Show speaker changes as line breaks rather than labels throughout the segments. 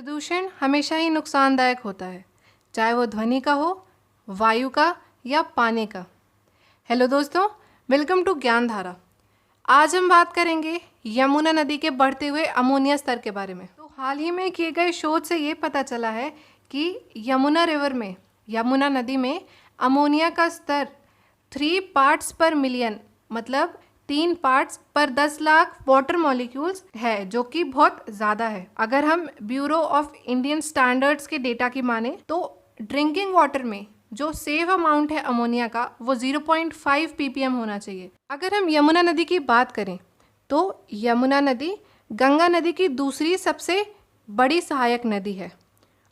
प्रदूषण हमेशा ही नुकसानदायक होता है, चाहे वो ध्वनि का हो, वायु का या पानी का। हेलो दोस्तों, वेलकम टू ज्ञान धारा। आज हम बात करेंगे यमुना नदी के बढ़ते हुए अमोनिया स्तर के बारे में। तो हाल ही में किए गए शोध से ये पता चला है कि यमुना नदी में अमोनिया का स्तर 3 पार्ट्स पर मिलियन मतलब 3 पार्ट्स पर 10 लाख वाटर मॉलिक्यूल्स है, जो कि बहुत ज़्यादा है। अगर हम ब्यूरो ऑफ इंडियन स्टैंडर्ड्स के डेटा की माने तो ड्रिंकिंग वाटर में जो सेफ अमाउंट है अमोनिया का वो 0.5 ppm होना चाहिए। अगर हम यमुना नदी की बात करें तो यमुना नदी गंगा नदी की दूसरी सबसे बड़ी सहायक नदी है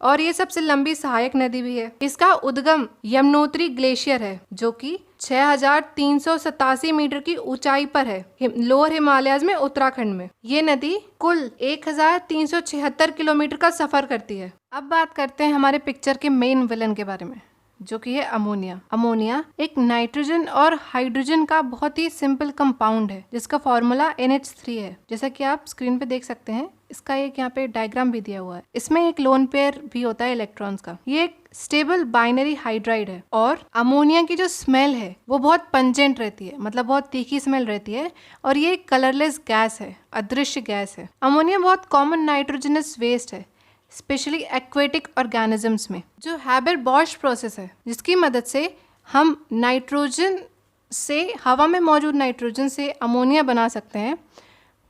और ये सबसे लंबी सहायक नदी भी है। इसका उद्गम यमुनोत्री ग्लेशियर है जो कि 6387 मीटर की ऊंचाई पर है, लोअर हिमालयज में, उत्तराखंड में। ये नदी कुल 1376 किलोमीटर का सफर करती है। अब बात करते हैं हमारे पिक्चर के मेन विलन के बारे में, जो कि है अमोनिया। अमोनिया एक नाइट्रोजन और हाइड्रोजन का बहुत ही सिंपल कंपाउंड है जिसका फॉर्मूला NH3 है, जैसा कि आप स्क्रीन पे देख सकते हैं। इसका एक यहाँ पे डायग्राम भी दिया हुआ है। इसमें एक लोन पेयर भी होता है इलेक्ट्रॉन्स का। ये एक स्टेबल बाइनरी हाइड्राइड है और अमोनिया की जो स्मेल है वो बहुत पंजेंट रहती है, मतलब बहुत तीखी स्मेल रहती है, और ये एक कलरलेस गैस है, अदृश्य गैस है। अमोनिया बहुत कॉमन नाइट्रोजनस वेस्ट है, स्पेशली एक्वेटिक ऑर्गेनिजम्स में। जो हैबर-बॉश प्रोसेस है जिसकी मदद से हम नाइट्रोजन से, हवा में मौजूद नाइट्रोजन से अमोनिया बना सकते हैं,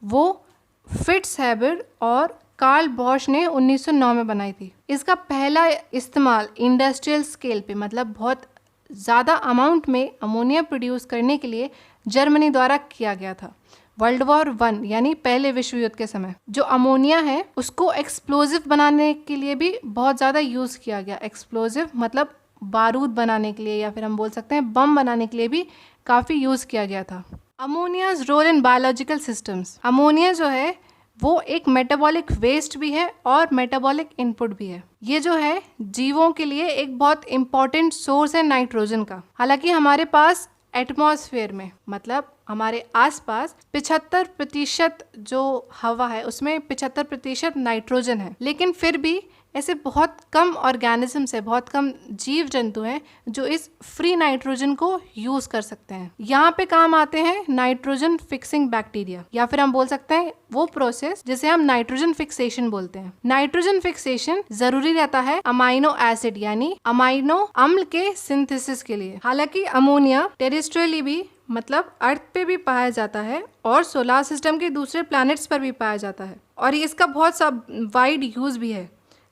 वो फिट्स-हैबर और कार्ल बॉश ने 1909 में बनाई थी। इसका पहला इस्तेमाल इंडस्ट्रियल स्केल पे, मतलब बहुत ज़्यादा अमाउंट में अमोनिया प्रोड्यूस करने के लिए जर्मनी द्वारा किया गया था वर्ल्ड वॉर 1 यानी पहले विश्व युद्ध के समय। जो अमोनिया है उसको एक्सप्लोजिव बनाने के लिए भी बहुत ज़्यादा यूज़ किया गया। एक्सप्लोजिव मतलब बारूद बनाने के लिए, या फिर हम बोल सकते हैं बम बनाने के लिए भी काफ़ी यूज़ किया गया था। Ammonia's role in biological systems. Ammonia जो है वो एक मेटाबॉलिक वेस्ट भी है और मेटाबॉलिक इनपुट भी है। ये जो है जीवों के लिए एक बहुत इंपॉर्टेंट सोर्स है नाइट्रोजन का। हालांकि हमारे पास एटमॉस्फेयर में, मतलब हमारे आसपास 75% जो हवा है उसमें 75% नाइट्रोजन है, लेकिन फिर भी ऐसे बहुत कम ऑर्गेनिजम्स है, बहुत कम जीव जंतु हैं जो इस फ्री नाइट्रोजन को यूज कर सकते हैं। यहाँ पे काम आते हैं नाइट्रोजन फिक्सिंग बैक्टीरिया, या फिर हम बोल सकते हैं वो प्रोसेस जिसे हम नाइट्रोजन फिक्सेशन बोलते हैं। नाइट्रोजन फिक्सेशन जरूरी रहता है अमाइनो एसिड यानी अमाइनो अम्ल के सिंथेसिस के लिए। हालांकि अमोनिया टेरेस्ट्रियली भी, मतलब अर्थ पे भी पाया जाता है और सोलर सिस्टम के दूसरे प्लैनेट्स पर भी पाया जाता है, और इसका बहुत सा वाइड यूज भी है।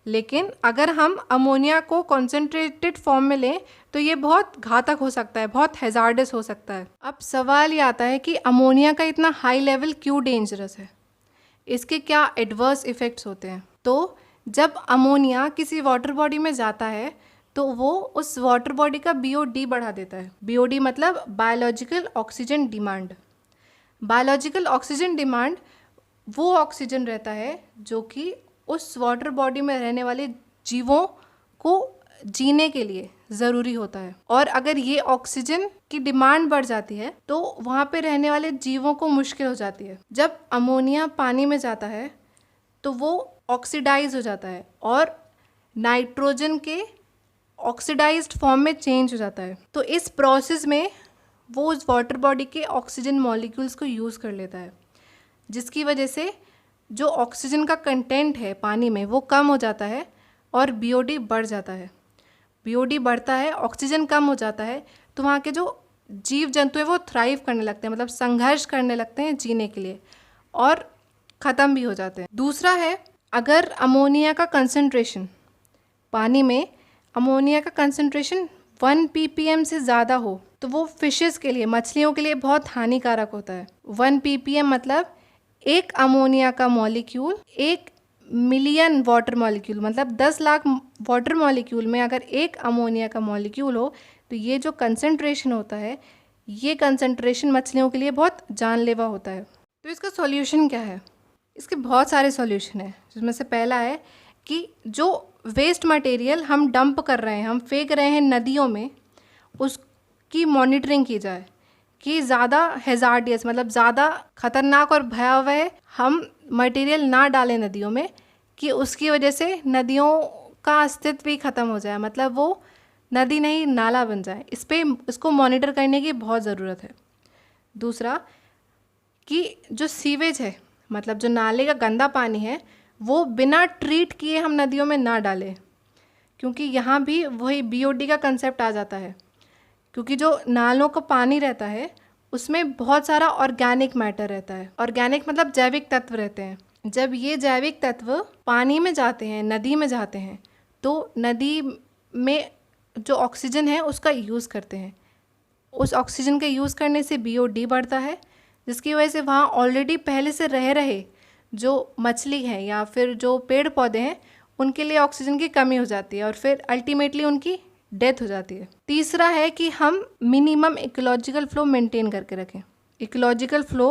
लेकिन अगर हम अमोनिया को कॉन्सेंट्रेटेड फॉर्म में लें तो ये बहुत घातक हो सकता है, बहुत हैजार्डस हो सकता है। अब सवाल ये आता है कि अमोनिया का इतना हाई लेवल क्यों डेंजरस है, इसके क्या एडवर्स इफ़ेक्ट्स होते हैं। तो जब अमोनिया किसी वाटर बॉडी में जाता है तो वो उस वाटर बॉडी का BOD बढ़ा देता है। BOD मतलब biological oxygen demand. Biological oxygen demand वो ऑक्सीजन रहता है जो कि उस वाटर बॉडी में रहने वाले जीवों को जीने के लिए ज़रूरी होता है, और अगर ये ऑक्सीजन की डिमांड बढ़ जाती है तो वहाँ पे रहने वाले जीवों को मुश्किल हो जाती है। जब अमोनिया पानी में जाता है तो वो ऑक्सीडाइज हो जाता है और नाइट्रोजन के ऑक्सीडाइज्ड फॉर्म में चेंज हो जाता है। तो इस प्रोसेस में वो उस वाटर बॉडी के ऑक्सीजन मॉलिक्यूल्स को यूज़ कर लेता है, जिसकी वजह से जो ऑक्सीजन का कंटेंट है पानी में वो कम हो जाता है और BOD बढ़ जाता है। BOD बढ़ता है, ऑक्सीजन कम हो जाता है, तो वहाँ के जो जीव जंतु हैं वो थ्राइव करने लगते हैं, मतलब संघर्ष करने लगते हैं जीने के लिए, और ख़त्म भी हो जाते हैं। दूसरा है, अगर अमोनिया का कंसंट्रेशन, पानी में अमोनिया का कंसंट्रेशन 1 ppm से ज़्यादा हो तो वो फिशेस के लिए, मछलियों के लिए बहुत हानिकारक होता है। 1 ppm मतलब एक अमोनिया का मॉलिक्यूल 1 मिलियन वाटर मॉलिक्यूल, मतलब 10 लाख वाटर मॉलिक्यूल में अगर एक अमोनिया का मॉलिक्यूल हो तो ये जो कंसंट्रेशन होता है, ये कंसंट्रेशन मछलियों के लिए बहुत जानलेवा होता है। तो इसका सॉल्यूशन क्या है? इसके बहुत सारे सॉल्यूशन है, जिसमें से पहला है कि जो वेस्ट मटेरियल हम डंप कर रहे हैं, हम फेंक रहे हैं नदियों में, उसकी मॉनिटरिंग की जाए कि ज़्यादा हैज़ार्डियस, मतलब ज़्यादा खतरनाक और भयावह हम मटेरियल ना डालें नदियों में, कि उसकी वजह से नदियों का अस्तित्व भी ख़त्म हो जाए, मतलब वो नदी नहीं नाला बन जाए। इसको मॉनिटर करने की बहुत ज़रूरत है। दूसरा कि जो सीवेज है, मतलब जो नाले का गंदा पानी है, वो बिना ट्रीट किए हम नदियों में ना डालें, क्योंकि यहाँ भी वही BOD का कंसेप्ट आ जाता है। क्योंकि जो नालों का पानी रहता है उसमें बहुत सारा ऑर्गेनिक मैटर रहता है। ऑर्गेनिक मतलब जैविक तत्व रहते हैं। जब ये जैविक तत्व पानी में जाते हैं, नदी में जाते हैं, तो नदी में जो ऑक्सीजन है उसका यूज़ करते हैं। उस ऑक्सीजन के यूज़ करने से BOD बढ़ता है, जिसकी वजह से वहाँ ऑलरेडी पहले से रह रहे जो मछली है या फिर जो पेड़ पौधे हैं उनके लिए ऑक्सीजन की कमी हो जाती है और फिर अल्टीमेटली उनकी डेथ हो जाती है। तीसरा है कि हम मिनिमम इकोलॉजिकल फ्लो मेंटेन करके रखें। इकोलॉजिकल फ्लो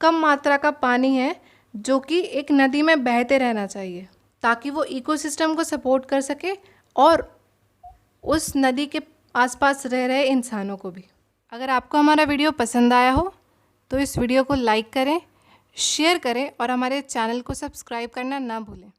कम मात्रा का पानी है जो कि एक नदी में बहते रहना चाहिए, ताकि वो इकोसिस्टम को सपोर्ट कर सके और उस नदी के आसपास रह रहे इंसानों को भी। अगर आपको हमारा वीडियो पसंद आया हो तो इस वीडियो को लाइक करें, शेयर करें और हमारे चैनल को सब्सक्राइब करना ना भूलें।